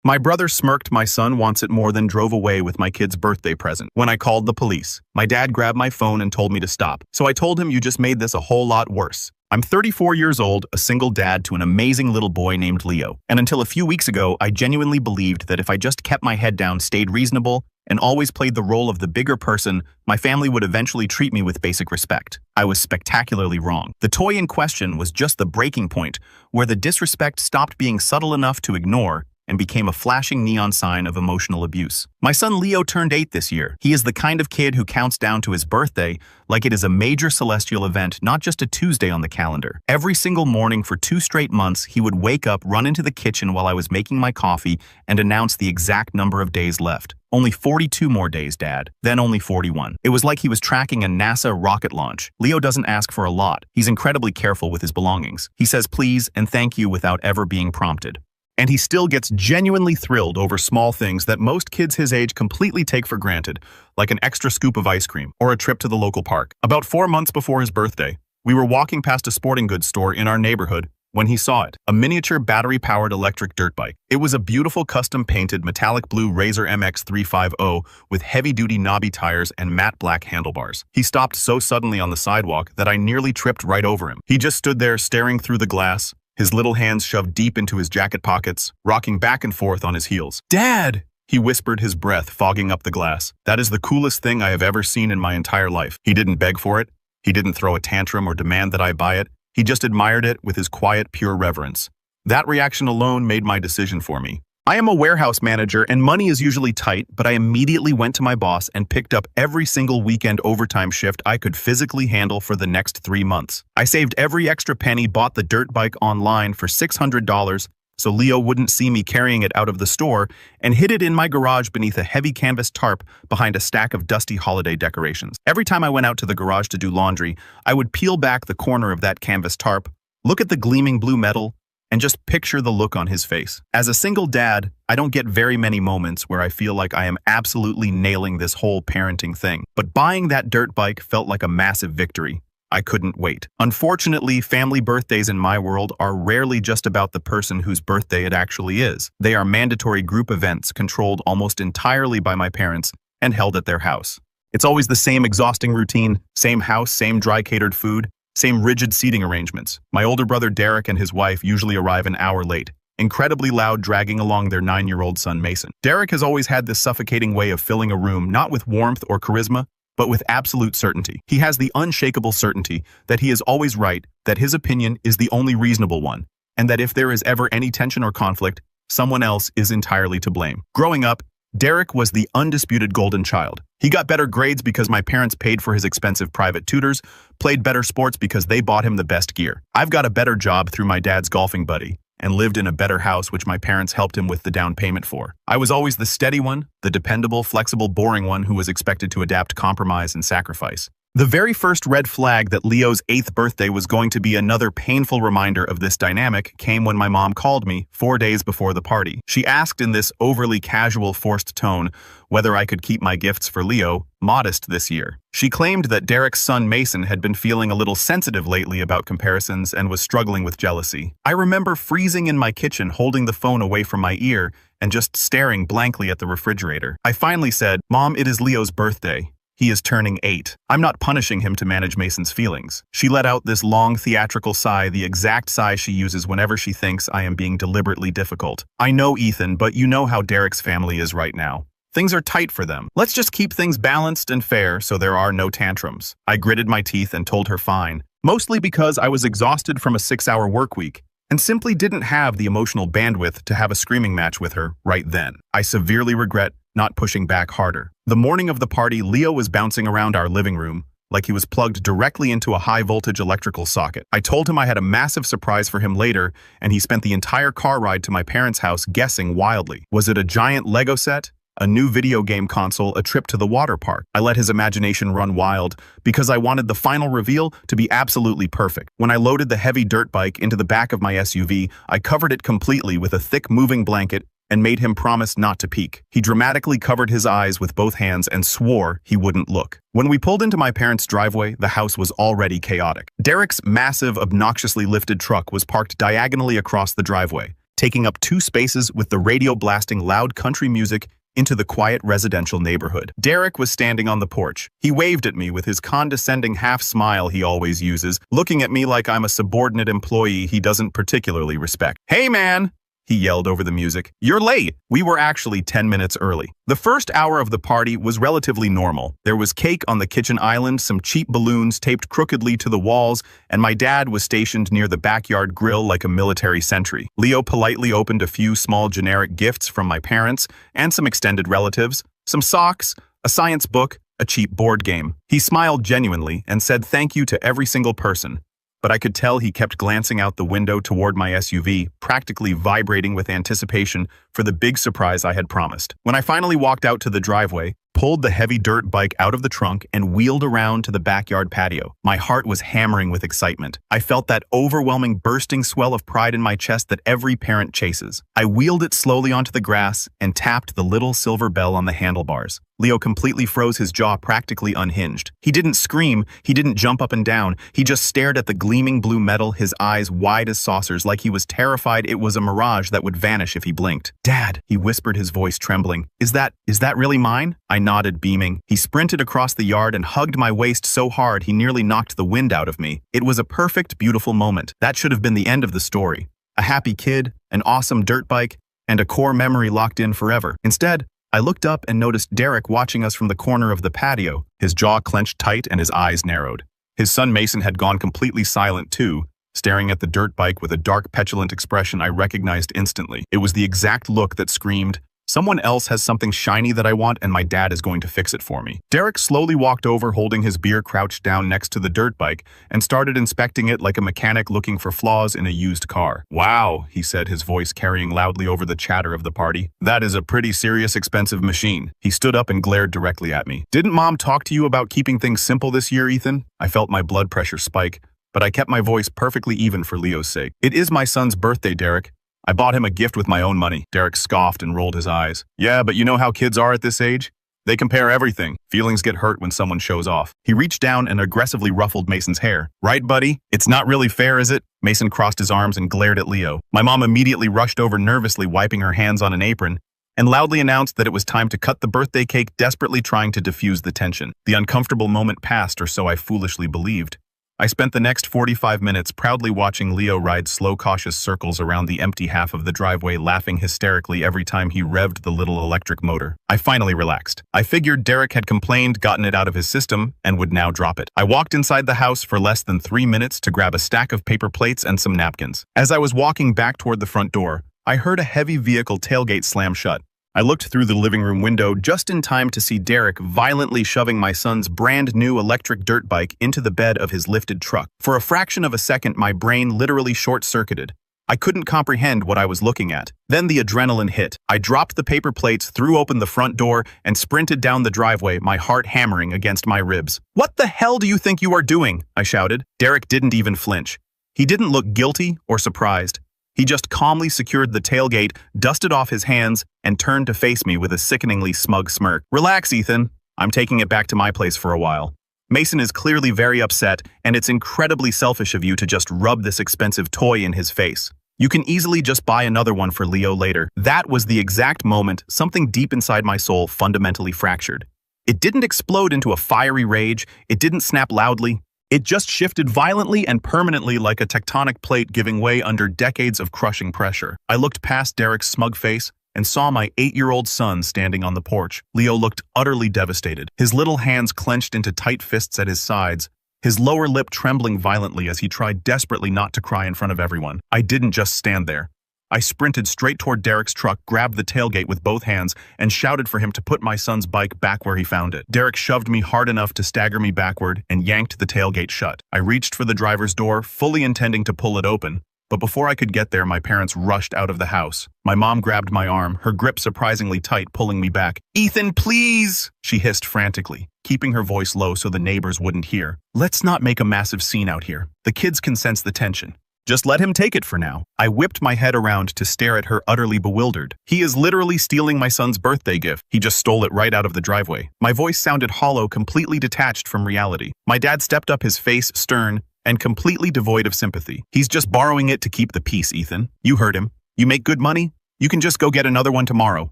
My brother smirked my son wants it more than drove away with my kid's birthday present. When I called the police, my dad grabbed my phone and told me to stop. So I told him you just made this a whole lot worse. I'm 34 years old, a single dad to an amazing little boy named Leo. And until a few weeks ago, I genuinely believed that if I just kept my head down, stayed reasonable, and always played the role of the bigger person, my family would eventually treat me with basic respect. I was spectacularly wrong. The toy in question was just the breaking point, where the disrespect stopped being subtle enough to ignore and became a flashing neon sign of emotional abuse. My son Leo turned 8 this year. He is the kind of kid who counts down to his birthday like it is a major celestial event, not just a Tuesday on the calendar. Every single morning for 2 straight months, he would wake up, run into the kitchen while I was making my coffee, and announce the exact number of days left. Only 42 more days, Dad. Then only 41. It was like he was tracking a NASA rocket launch. Leo doesn't ask for a lot. He's incredibly careful with his belongings. He says please and thank you without ever being prompted. And he still gets genuinely thrilled over small things that most kids his age completely take for granted, like an extra scoop of ice cream or a trip to the local park. About 4 months before his birthday, we were walking past a sporting goods store in our neighborhood when he saw it, a miniature battery-powered electric dirt bike. It was a beautiful custom-painted metallic blue Razor MX350 with heavy-duty knobby tires and matte black handlebars. He stopped so suddenly on the sidewalk that I nearly tripped right over him. He just stood there staring through the glass, his little hands shoved deep into his jacket pockets, rocking back and forth on his heels. "Dad!" he whispered, his breath fogging up the glass. That is the coolest thing I have ever seen in my entire life. He didn't beg for it. He didn't throw a tantrum or demand that I buy it. He just admired it with his quiet, pure reverence. That reaction alone made my decision for me. I am a warehouse manager and money is usually tight, but I immediately went to my boss and picked up every single weekend overtime shift I could physically handle for the next 3 months. I saved every extra penny, bought the dirt bike online for $600 so Leo wouldn't see me carrying it out of the store, and hid it in my garage beneath a heavy canvas tarp behind a stack of dusty holiday decorations. Every time I went out to the garage to do laundry, I would peel back the corner of that canvas tarp, look at the gleaming blue metal, and just picture the look on his face. As a single dad, I don't get very many moments where I feel like I am absolutely nailing this whole parenting thing. But buying that dirt bike felt like a massive victory. I couldn't wait. Unfortunately, family birthdays in my world are rarely just about the person whose birthday it actually is. They are mandatory group events controlled almost entirely by my parents and held at their house. It's always the same exhausting routine, same house, same dry catered food, same rigid seating arrangements. My older brother Derek and his wife usually arrive an hour late, incredibly loud, dragging along their 9-year-old son Mason. Derek has always had this suffocating way of filling a room not with warmth or charisma, but with absolute certainty. He has the unshakable certainty that he is always right, that his opinion is the only reasonable one, and that if there is ever any tension or conflict, someone else is entirely to blame. Growing up, Derek was the undisputed golden child. He got better grades because my parents paid for his expensive private tutors, played better sports because they bought him the best gear. I've got a better job through my dad's golfing buddy, and lived in a better house which my parents helped him with the down payment for. I was always the steady one, the dependable, flexible, boring one who was expected to adapt, compromise, and sacrifice. The very first red flag that Leo's 8th birthday was going to be another painful reminder of this dynamic came when my mom called me 4 days before the party. She asked in this overly casual, forced tone whether I could keep my gifts for Leo modest this year. She claimed that Derek's son Mason had been feeling a little sensitive lately about comparisons and was struggling with jealousy. I remember freezing in my kitchen, holding the phone away from my ear and just staring blankly at the refrigerator. I finally said, "Mom, it is Leo's birthday. He is turning 8. I'm not punishing him to manage Mason's feelings." She let out this long theatrical sigh, the exact sigh she uses whenever she thinks I am being deliberately difficult. "I know, Ethan, but you know how Derek's family is right now. Things are tight for them. Let's just keep things balanced and fair so there are no tantrums." I gritted my teeth and told her fine, mostly because I was exhausted from a 6-hour work week and simply didn't have the emotional bandwidth to have a screaming match with her right then. I severely regret not pushing back harder. The morning of the party, Leo was bouncing around our living room like he was plugged directly into a high-voltage electrical socket. I told him I had a massive surprise for him later, and he spent the entire car ride to my parents' house guessing wildly. Was it a giant Lego set? A new video game console, a trip to the water park? I let his imagination run wild because I wanted the final reveal to be absolutely perfect. When I loaded the heavy dirt bike into the back of my SUV, I covered it completely with a thick moving blanket and made him promise not to peek. He dramatically covered his eyes with both hands and swore he wouldn't look. When we pulled into my parents' driveway, the house was already chaotic. Derek's massive, obnoxiously lifted truck was parked diagonally across the driveway, taking up 2 spaces with the radio blasting loud country music into the quiet residential neighborhood. Derek was standing on the porch. He waved at me with his condescending half-smile he always uses, looking at me like I'm a subordinate employee he doesn't particularly respect. "Hey, man!" he yelled over the music. "You're late." We were actually 10 minutes early. The first hour of the party was relatively normal. There was cake on the kitchen island, some cheap balloons taped crookedly to the walls, and my dad was stationed near the backyard grill like a military sentry. Leo politely opened a few small generic gifts from my parents and some extended relatives, some socks, a science book, a cheap board game. He smiled genuinely and said thank you to every single person, but I could tell he kept glancing out the window toward my SUV, practically vibrating with anticipation for the big surprise I had promised. When I finally walked out to the driveway, pulled the heavy dirt bike out of the trunk, and wheeled around to the backyard patio, my heart was hammering with excitement. I felt that overwhelming bursting swell of pride in my chest that every parent chases. I wheeled it slowly onto the grass and tapped the little silver bell on the handlebars. Leo completely froze, his jaw practically unhinged. He didn't scream, he didn't jump up and down, he just stared at the gleaming blue metal, his eyes wide as saucers, like he was terrified it was a mirage that would vanish if he blinked. "Dad," he whispered, his voice trembling. Is that really mine?" I nodded, beaming. He sprinted across the yard and hugged my waist so hard he nearly knocked the wind out of me. It was a perfect, beautiful moment. That should have been the end of the story. A happy kid, an awesome dirt bike, and a core memory locked in forever. Instead, I looked up and noticed Derek watching us from the corner of the patio, his jaw clenched tight and his eyes narrowed. His son Mason had gone completely silent too, staring at the dirt bike with a dark, petulant expression I recognized instantly. It was the exact look that screamed, "Someone else has something shiny that I want, and my dad is going to fix it for me." Derek slowly walked over, holding his beer crouched down next to the dirt bike, and started inspecting it like a mechanic looking for flaws in a used car. "Wow," he said, his voice carrying loudly over the chatter of the party. "That is a pretty serious, expensive machine." He stood up and glared directly at me. "Didn't Mom talk to you about keeping things simple this year, Ethan?" I felt my blood pressure spike, but I kept my voice perfectly even for Leo's sake. "It is my son's birthday, Derek. I bought him a gift with my own money." Derek scoffed and rolled his eyes. "Yeah, but you know how kids are at this age? They compare everything. Feelings get hurt when someone shows off." He reached down and aggressively ruffled Mason's hair. "Right, buddy? It's not really fair, is it?" Mason crossed his arms and glared at Leo. My mom immediately rushed over, nervously wiping her hands on an apron, and loudly announced that it was time to cut the birthday cake, desperately trying to diffuse the tension. The uncomfortable moment passed, or so I foolishly believed. I spent the next 45 minutes proudly watching Leo ride slow, cautious circles around the empty half of the driveway, laughing hysterically every time he revved the little electric motor. I finally relaxed. I figured Derek had complained, gotten it out of his system, and would now drop it. I walked inside the house for less than 3 minutes to grab a stack of paper plates and some napkins. As I was walking back toward the front door, I heard a heavy vehicle tailgate slam shut. I looked through the living room window just in time to see Derek violently shoving my son's brand new electric dirt bike into the bed of his lifted truck. For a fraction of a second, my brain literally short-circuited. I couldn't comprehend what I was looking at. Then the adrenaline hit. I dropped the paper plates, threw open the front door, and sprinted down the driveway, my heart hammering against my ribs. "What the hell do you think you are doing?" I shouted. Derek didn't even flinch. He didn't look guilty or surprised. He just calmly secured the tailgate, dusted off his hands, and turned to face me with a sickeningly smug smirk. "Relax, Ethan. I'm taking it back to my place for a while. Mason is clearly very upset, and it's incredibly selfish of you to just rub this expensive toy in his face. You can easily just buy another one for Leo later." That was the exact moment something deep inside my soul fundamentally fractured. It didn't explode into a fiery rage. It didn't snap loudly. It just shifted violently and permanently, like a tectonic plate giving way under decades of crushing pressure. I looked past Derek's smug face and saw my 8-year-old son standing on the porch. Leo looked utterly devastated, his little hands clenched into tight fists at his sides, his lower lip trembling violently as he tried desperately not to cry in front of everyone. I didn't just stand there. I sprinted straight toward Derek's truck, grabbed the tailgate with both hands, and shouted for him to put my son's bike back where he found it. Derek shoved me hard enough to stagger me backward and yanked the tailgate shut. I reached for the driver's door, fully intending to pull it open, but before I could get there, my parents rushed out of the house. My mom grabbed my arm, her grip surprisingly tight, pulling me back. "Ethan, please!" she hissed frantically, keeping her voice low so the neighbors wouldn't hear. "Let's not make a massive scene out here. The kids can sense the tension. Just let him take it for now." I whipped my head around to stare at her, utterly bewildered. "He is literally stealing my son's birthday gift. He just stole it right out of the driveway." My voice sounded hollow, completely detached from reality. My dad stepped up, his face stern and completely devoid of sympathy. "He's just borrowing it to keep the peace, Ethan. You heard him. You make good money? You can just go get another one tomorrow.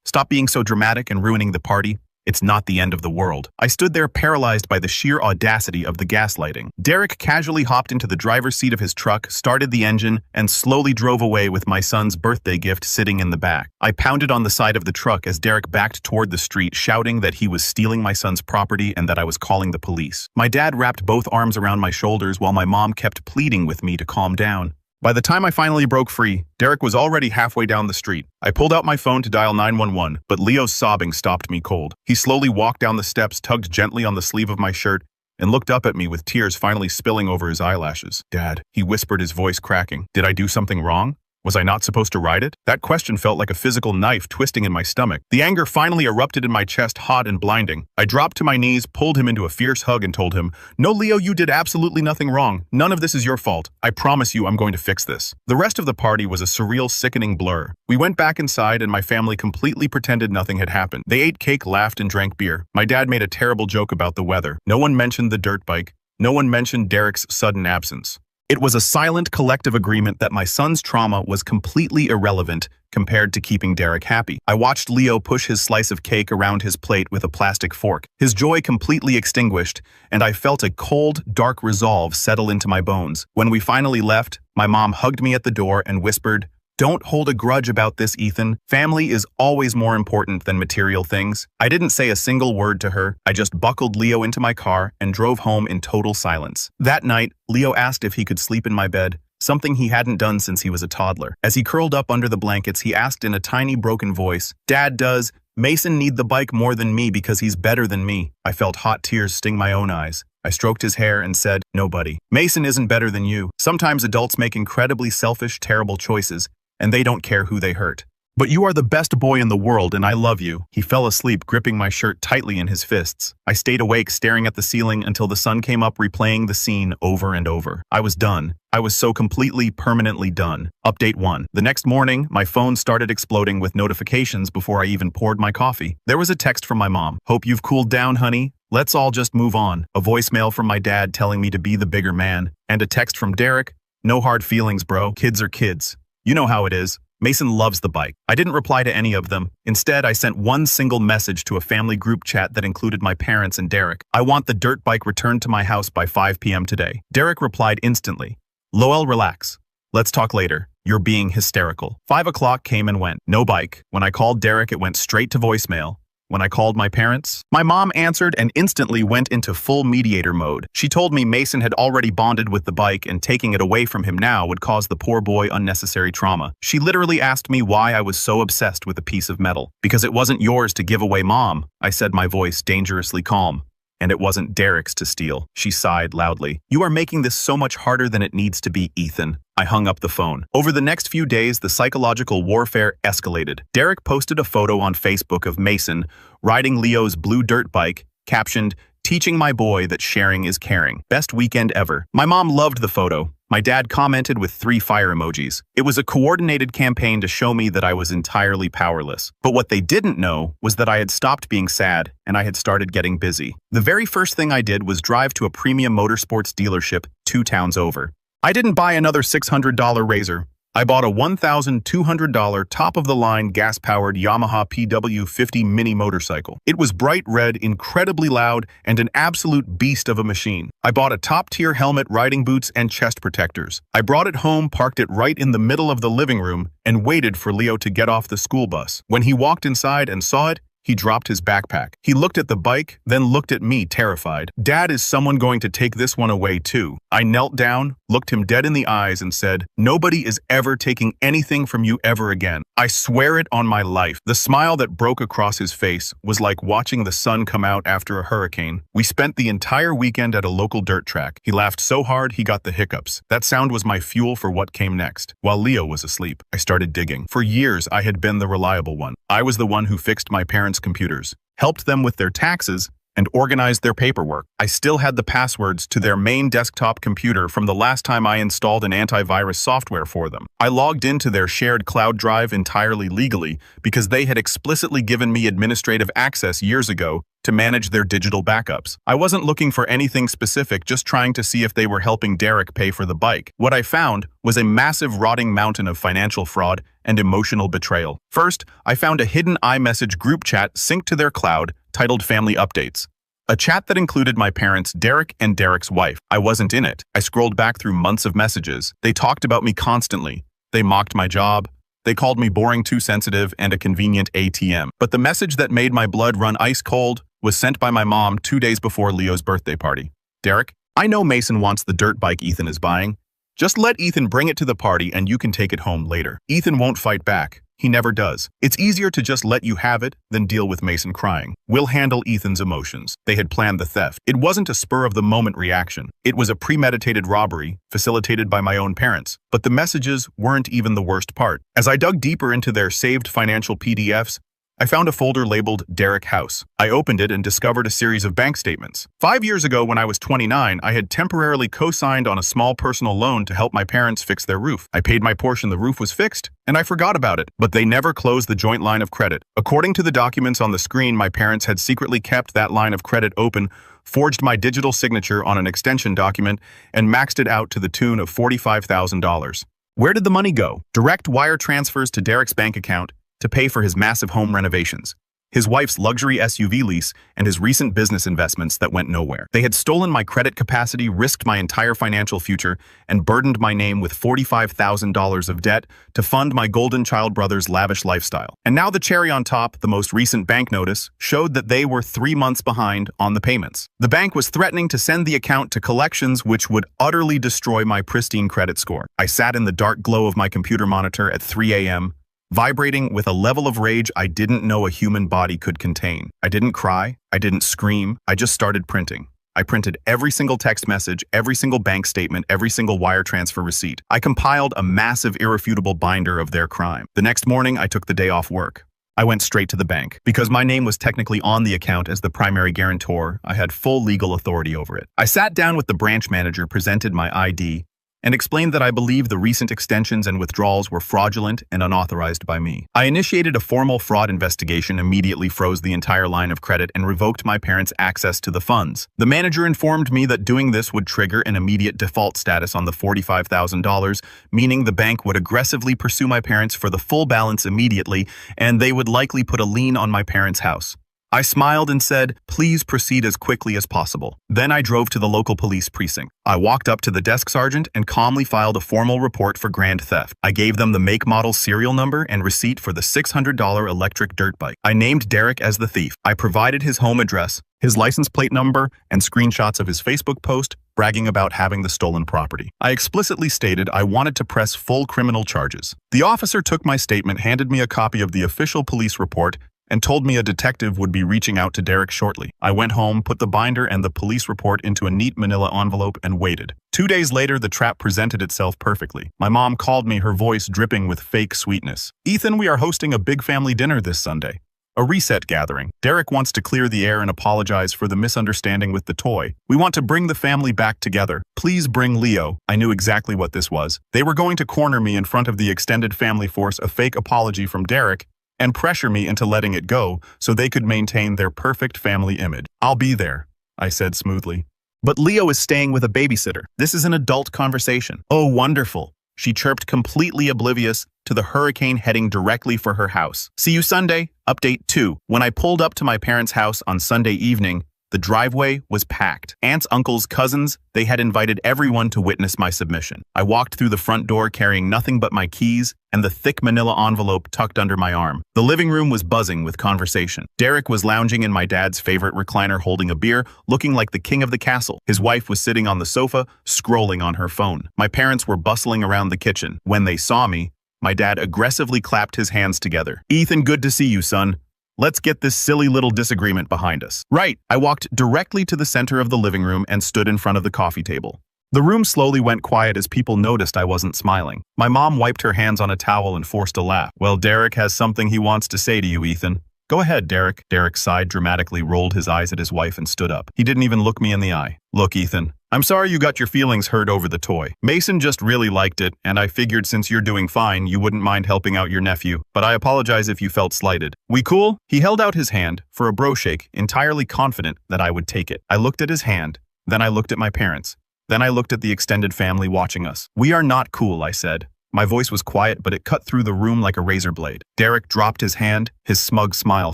Stop being so dramatic and ruining the party. It's not the end of the world. I stood there paralyzed by the sheer audacity of the gaslighting. Derek casually hopped into the driver's seat of his truck, started the engine, and slowly drove away with my son's birthday gift sitting in the back. I pounded on the side of the truck as Derek backed toward the street, shouting that he was stealing my son's property and that I was calling the police. My dad wrapped both arms around my shoulders while my mom kept pleading with me to calm down. By the time I finally broke free, Derek was already halfway down the street. I pulled out my phone to dial 911, but Leo's sobbing stopped me cold. He slowly walked down the steps, tugged gently on the sleeve of my shirt, and looked up at me with tears finally spilling over his eyelashes. "Dad," he whispered, his voice cracking. "Did I do something wrong? Was I not supposed to ride it?" That question felt like a physical knife twisting in my stomach. The anger finally erupted in my chest, hot and blinding. I dropped to my knees, pulled him into a fierce hug, and told him, "No, Leo, you did absolutely nothing wrong. None of this is your fault. I promise you I'm going to fix this." The rest of the party was a surreal, sickening blur. We went back inside and my family completely pretended nothing had happened. They ate cake, laughed, and drank beer. My dad made a terrible joke about the weather. No one mentioned the dirt bike. No one mentioned Derek's sudden absence. It was a silent, collective agreement that my son's trauma was completely irrelevant compared to keeping Derek happy. I watched Leo push his slice of cake around his plate with a plastic fork, his joy completely extinguished, and I felt a cold, dark resolve settle into my bones. When we finally left, my mom hugged me at the door and whispered, "Don't hold a grudge about this, Ethan. Family is always more important than material things." I didn't say a single word to her. I just buckled Leo into my car and drove home in total silence. That night, Leo asked if he could sleep in my bed, something he hadn't done since he was a toddler. As he curled up under the blankets, he asked in a tiny, broken voice, "Dad, does Mason need the bike more than me because he's better than me?" I felt hot tears sting my own eyes. I stroked his hair and said, "No, buddy. Mason isn't better than you. Sometimes adults make incredibly selfish, terrible choices, and they don't care who they hurt. But you are the best boy in the world, and I love you." He fell asleep, gripping my shirt tightly in his fists. I stayed awake, staring at the ceiling until the sun came up, replaying the scene over and over. I was done. I was so completely, permanently done. Update 1. The next morning, my phone started exploding with notifications before I even poured my coffee. There was a text from my mom. "Hope you've cooled down, honey. Let's all just move on." A voicemail from my dad telling me to be the bigger man. And a text from Derek. "No hard feelings, bro. Kids are kids. You know how it is. Mason loves the bike." I didn't reply to any of them. Instead, I sent one single message to a family group chat that included my parents and Derek. "I want the dirt bike returned to my house by 5 p.m. today." Derek replied instantly, "Lowell, relax. Let's talk later. You're being hysterical." 5 o'clock came and went. No bike. When I called Derek, it went straight to voicemail. When I called my parents, my mom answered and instantly went into full mediator mode. She told me Mason had already bonded with the bike and taking it away from him now would cause the poor boy unnecessary trauma. She literally asked me why I was so obsessed with a piece of metal. "Because it wasn't yours to give away, Mom," I said, my voice dangerously calm. "And it wasn't Derek's to steal." She sighed loudly. "You are making this so much harder than it needs to be, Ethan." I hung up the phone. Over the next few days, the psychological warfare escalated. Derek posted a photo on Facebook of Mason riding Leo's blue dirt bike, captioned, "Teaching my boy that sharing is caring. Best weekend ever." My mom loved the photo. My dad commented with 3 fire emojis. It was a coordinated campaign to show me that I was entirely powerless. But what they didn't know was that I had stopped being sad and I had started getting busy. The very first thing I did was drive to a premium motorsports dealership 2 towns over. I didn't buy another $600 Razor. I bought a $1,200 top-of-the-line gas-powered Yamaha PW50 mini motorcycle. It was bright red, incredibly loud, and an absolute beast of a machine. I bought a top-tier helmet, riding boots, and chest protectors. I brought it home, parked it right in the middle of the living room, and waited for Leo to get off the school bus. When he walked inside and saw it, he dropped his backpack. He looked at the bike, then looked at me, terrified. "Dad, is someone going to take this one away too?" I knelt down, looked him dead in the eyes, and said, "Nobody is ever taking anything from you ever again. I swear it on my life." The smile that broke across his face was like watching the sun come out after a hurricane. We spent the entire weekend at a local dirt track. He laughed so hard he got the hiccups. That sound was my fuel for what came next. While Leo was asleep, I started digging. For years, I had been the reliable one. I was the one who fixed my parents' computers, helped them with their taxes, and organized their paperwork. I still had the passwords to their main desktop computer from the last time I installed an antivirus software for them. I logged into their shared cloud drive entirely legally because they had explicitly given me administrative access years ago to manage their digital backups. I wasn't looking for anything specific, just trying to see if they were helping Derek pay for the bike. What I found was a massive rotting mountain of financial fraud and emotional betrayal. First, I found a hidden iMessage group chat synced to their cloud titled Family Updates. A chat that included my parents, Derek, and Derek's wife. I wasn't in it. I scrolled back through months of messages. They talked about me constantly. They mocked my job. They called me boring, too sensitive, and a convenient ATM. But the message that made my blood run ice cold was sent by my mom 2 days before Leo's birthday party. Derek, I know Mason wants the dirt bike Ethan is buying. Just let Ethan bring it to the party and you can take it home later. Ethan won't fight back. He never does. It's easier to just let you have it than deal with Mason crying. We'll handle Ethan's emotions. They had planned the theft. It wasn't a spur-of-the-moment reaction. It was a premeditated robbery, facilitated by my own parents. But the messages weren't even the worst part. As I dug deeper into their saved financial PDFs, I found a folder labeled Derek House. I opened it and discovered a series of bank statements. 5 years ago, when I was 29, I had temporarily co-signed on a small personal loan to help my parents fix their roof. I paid my portion, the roof was fixed, and I forgot about it. But they never closed the joint line of credit. According to the documents on the screen, my parents had secretly kept that line of credit open, forged my digital signature on an extension document, and maxed it out to the tune of $45,000. Where did the money go? Direct wire transfers to Derek's bank account to pay for his massive home renovations, his wife's luxury SUV lease, and his recent business investments that went nowhere. They had stolen my credit capacity, risked my entire financial future, and burdened my name with $45,000 of debt to fund my golden child brother's lavish lifestyle. And now the cherry on top, the most recent bank notice, showed that they were 3 months behind on the payments. The bank was threatening to send the account to collections, which would utterly destroy my pristine credit score. I sat in the dark glow of my computer monitor at 3 a.m., vibrating with a level of rage I didn't know a human body could contain. I didn't cry, I didn't scream, I just started printing. I printed every single text message, every single bank statement, every single wire transfer receipt. I compiled a massive, irrefutable binder of their crime. The next morning, I took the day off work. I went straight to the bank. Because my name was technically on the account as the primary guarantor, I had full legal authority over it. I sat down with the branch manager, presented my ID, and explained that I believe the recent extensions and withdrawals were fraudulent and unauthorized by me. I initiated a formal fraud investigation, immediately froze the entire line of credit, and revoked my parents' access to the funds. The manager informed me that doing this would trigger an immediate default status on the $45,000, meaning the bank would aggressively pursue my parents for the full balance immediately, and they would likely put a lien on my parents' house. I smiled and said, "Please proceed as quickly as possible." Then I drove to the local police precinct. I walked up to the desk sergeant and calmly filed a formal report for grand theft. I gave them the make, model, serial number, and receipt for the $600 electric dirt bike. I named Derek as the thief. I provided his home address, his license plate number, and screenshots of his Facebook post bragging about having the stolen property. I explicitly stated I wanted to press full criminal charges. The officer took my statement, handed me a copy of the official police report, and told me a detective would be reaching out to Derek shortly. I went home, put the binder and the police report into a neat manila envelope, and waited. 2 days later, the trap presented itself perfectly. My mom called me, her voice dripping with fake sweetness. "Ethan, we are hosting a big family dinner this Sunday. A reset gathering. Derek wants to clear the air and apologize for the misunderstanding with the toy. We want to bring the family back together. Please bring Leo." I knew exactly what this was. They were going to corner me in front of the extended family, force a fake apology from Derek, and pressure me into letting it go so they could maintain their perfect family image. "I'll be there," I said smoothly. "But Leo is staying with a babysitter. This is an adult conversation." "Oh, wonderful," she chirped, completely oblivious to the hurricane heading directly for her house. "See you Sunday." Update 2. When I pulled up to my parents' house on Sunday evening, the driveway was packed. Aunts, uncles, cousins, they had invited everyone to witness my submission. I walked through the front door carrying nothing but my keys and the thick manila envelope tucked under my arm. The living room was buzzing with conversation. Derek was lounging in my dad's favorite recliner holding a beer, looking like the king of the castle. His wife was sitting on the sofa, scrolling on her phone. My parents were bustling around the kitchen. When they saw me, my dad aggressively clapped his hands together. "Ethan, good to see you, son. Let's get this silly little disagreement behind us." "Right." I walked directly to the center of the living room and stood in front of the coffee table. The room slowly went quiet as people noticed I wasn't smiling. My mom wiped her hands on a towel and forced a laugh. "Well, Derek has something he wants to say to you, Ethan. Go ahead, Derek. Derek sighed dramatically, rolled his eyes at his wife, and stood up. He didn't even look me in the eye. Look, Ethan, I'm sorry you got your feelings hurt over the toy. Mason just really liked it, and I figured since you're doing fine, you wouldn't mind helping out your nephew. But I apologize if you felt slighted. We cool? He held out his hand for a bro shake, entirely confident that I would take it. I looked at his hand, then I looked at my parents. Then I looked at the extended family watching us. We are not cool, I said. My voice was quiet, but it cut through the room like a razor blade. Derek dropped his hand, his smug smile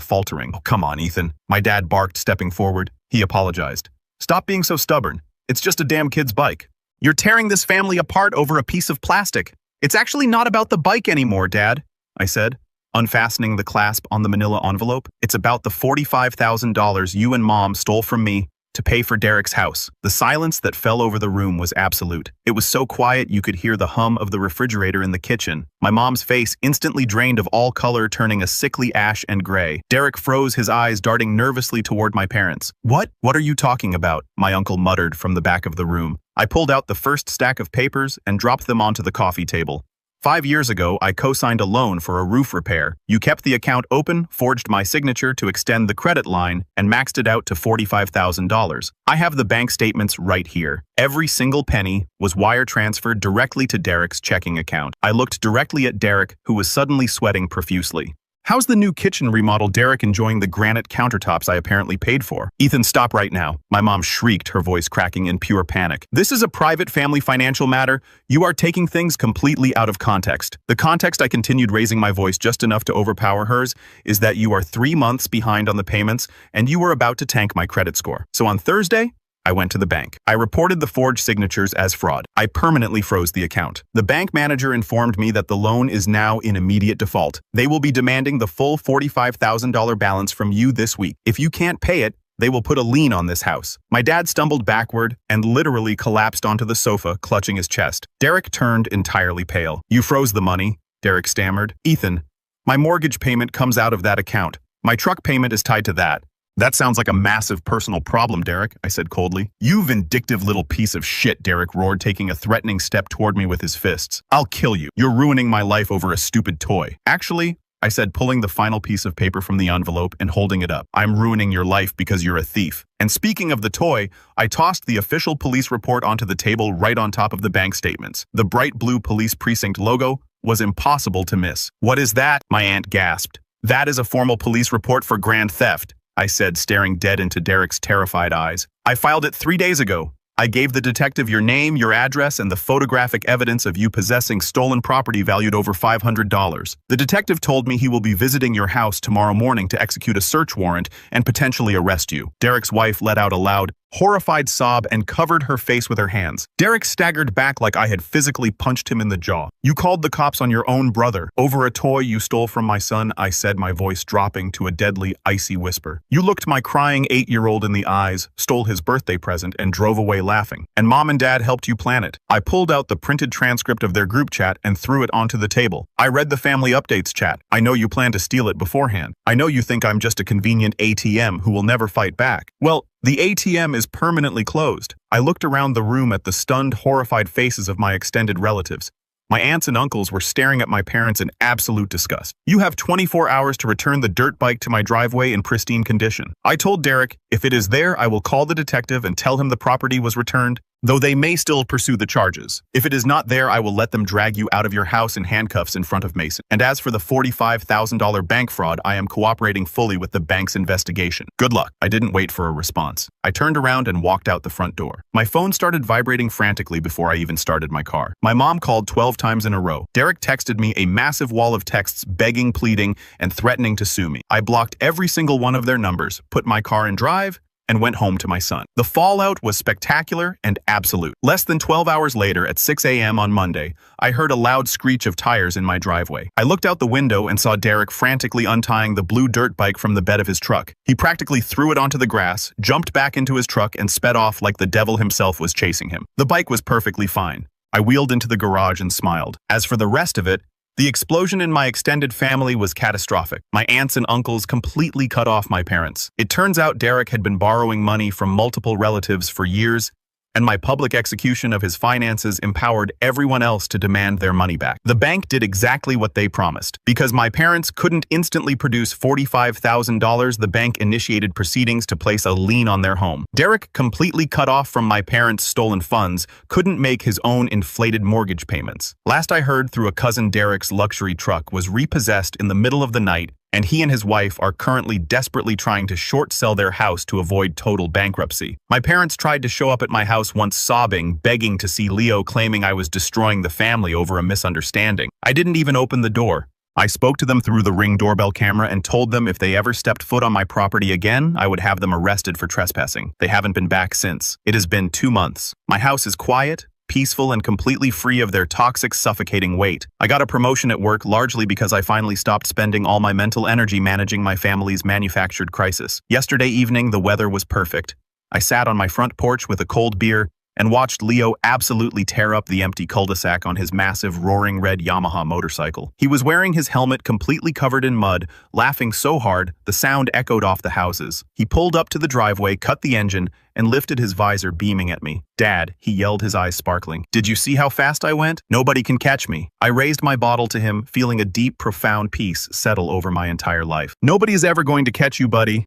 faltering. Oh, come on, Ethan. My dad barked, stepping forward. He apologized. Stop being so stubborn. It's just a damn kid's bike. You're tearing this family apart over a piece of plastic. It's actually not about the bike anymore, Dad, I said, unfastening the clasp on the manila envelope. It's about the $45,000 you and Mom stole from me to pay for Derek's house. The silence that fell over the room was absolute. It was so quiet you could hear the hum of the refrigerator in the kitchen. My mom's face instantly drained of all color, turning a sickly ash and gray. Derek froze, his eyes darting nervously toward my parents. What? What are you talking about? My uncle muttered from the back of the room. I pulled out the first stack of papers and dropped them onto the coffee table. 5 years ago, I co-signed a loan for a roof repair. You kept the account open, forged my signature to extend the credit line, and maxed it out to $45,000. I have the bank statements right here. Every single penny was wire transferred directly to Derek's checking account. I looked directly at Derek, who was suddenly sweating profusely. How's the new kitchen remodel, Derek, enjoying the granite countertops I apparently paid for? Ethan, stop right now. My mom shrieked, her voice cracking in pure panic. This is a private family financial matter. You are taking things completely out of context. The context, I continued, raising my voice just enough to overpower hers, is that you are 3 months behind on the payments and you were about to tank my credit score. So on Thursday, I went to the bank. I reported the forged signatures as fraud. I permanently froze the account. The bank manager informed me that the loan is now in immediate default. They will be demanding the full $45,000 balance from you this week. If you can't pay it, they will put a lien on this house. My dad stumbled backward and literally collapsed onto the sofa, clutching his chest. Derek turned entirely pale. You froze the money, Derek stammered. Ethan, my mortgage payment comes out of that account. My truck payment is tied to that. That sounds like a massive personal problem, Derek, I said coldly. You vindictive little piece of shit, Derek roared, taking a threatening step toward me with his fists. I'll kill you. You're ruining my life over a stupid toy. Actually, I said, pulling the final piece of paper from the envelope and holding it up. I'm ruining your life because you're a thief. And speaking of the toy, I tossed the official police report onto the table right on top of the bank statements. The bright blue police precinct logo was impossible to miss. What is that? My aunt gasped. That is a formal police report for grand theft, I said, staring dead into Derek's terrified eyes. I filed it 3 days ago. I gave the detective your name, your address, and the photographic evidence of you possessing stolen property valued over $500. The detective told me he will be visiting your house tomorrow morning to execute a search warrant and potentially arrest you. Derek's wife let out a loud, horrified sob and covered her face with her hands. Derek staggered back like I had physically punched him in the jaw. You called the cops on your own brother over a toy you stole from my son, I said, my voice dropping to a deadly, icy whisper. You looked my crying 8-year-old in the eyes, stole his birthday present, and drove away laughing. And Mom and Dad helped you plan it. I pulled out the printed transcript of their group chat and threw it onto the table. I read the family updates chat. I know you plan to steal it beforehand. I know you think I'm just a convenient ATM who will never fight back. Well, the ATM is permanently closed. I looked around the room at the stunned, horrified faces of my extended relatives. My aunts and uncles were staring at my parents in absolute disgust. You have 24 hours to return the dirt bike to my driveway in pristine condition. I told Derek, if it is there, I will call the detective and tell him the property was returned, though they may still pursue the charges. If it is not there, I will let them drag you out of your house in handcuffs in front of Mason. And as for the $45,000 bank fraud, I am cooperating fully with the bank's investigation. Good luck. I didn't wait for a response. I turned around and walked out the front door. My phone started vibrating frantically before I even started my car. My mom called 12 times in a row. Derek texted me a massive wall of texts begging, pleading, and threatening to sue me. I blocked every single one of their numbers, put my car in drive, and went home to my son. The fallout was spectacular and absolute. Less than 12 hours later, at 6 a.m. on Monday, I heard a loud screech of tires in my driveway. I looked out the window and saw Derek frantically untying the blue dirt bike from the bed of his truck. He practically threw it onto the grass, jumped back into his truck, and sped off like the devil himself was chasing him. The bike was perfectly fine. I wheeled into the garage and smiled. As for the rest of it, the explosion in my extended family was catastrophic. My aunts and uncles completely cut off my parents. It turns out Derek had been borrowing money from multiple relatives for years and my public execution of his finances empowered everyone else to demand their money back. The bank did exactly what they promised. Because my parents couldn't instantly produce $45,000, the bank initiated proceedings to place a lien on their home. Derek, completely cut off from my parents' stolen funds, couldn't make his own inflated mortgage payments. Last I heard, through a cousin, Derek's luxury truck was repossessed in the middle of the night, and he and his wife are currently desperately trying to short sell their house to avoid total bankruptcy. My parents tried to show up at my house once, sobbing, begging to see Leo, claiming I was destroying the family over a misunderstanding. I didn't even open the door. I spoke to them through the Ring doorbell camera and told them if they ever stepped foot on my property again, I would have them arrested for trespassing. They haven't been back since. It has been 2 months. My house is quiet, peaceful, and completely free of their toxic, suffocating weight. I got a promotion at work largely because I finally stopped spending all my mental energy managing my family's manufactured crisis. Yesterday evening, the weather was perfect. I sat on my front porch with a cold beer and watched Leo absolutely tear up the empty cul-de-sac on his massive, roaring red Yamaha motorcycle. He was wearing his helmet completely covered in mud, laughing so hard the sound echoed off the houses. He pulled up to the driveway, cut the engine, and lifted his visor, beaming at me. "Dad," he yelled, his eyes sparkling. "Did you see how fast I went? Nobody can catch me." I raised my bottle to him, feeling a deep, profound peace settle over my entire life. "Nobody is ever going to catch you, buddy."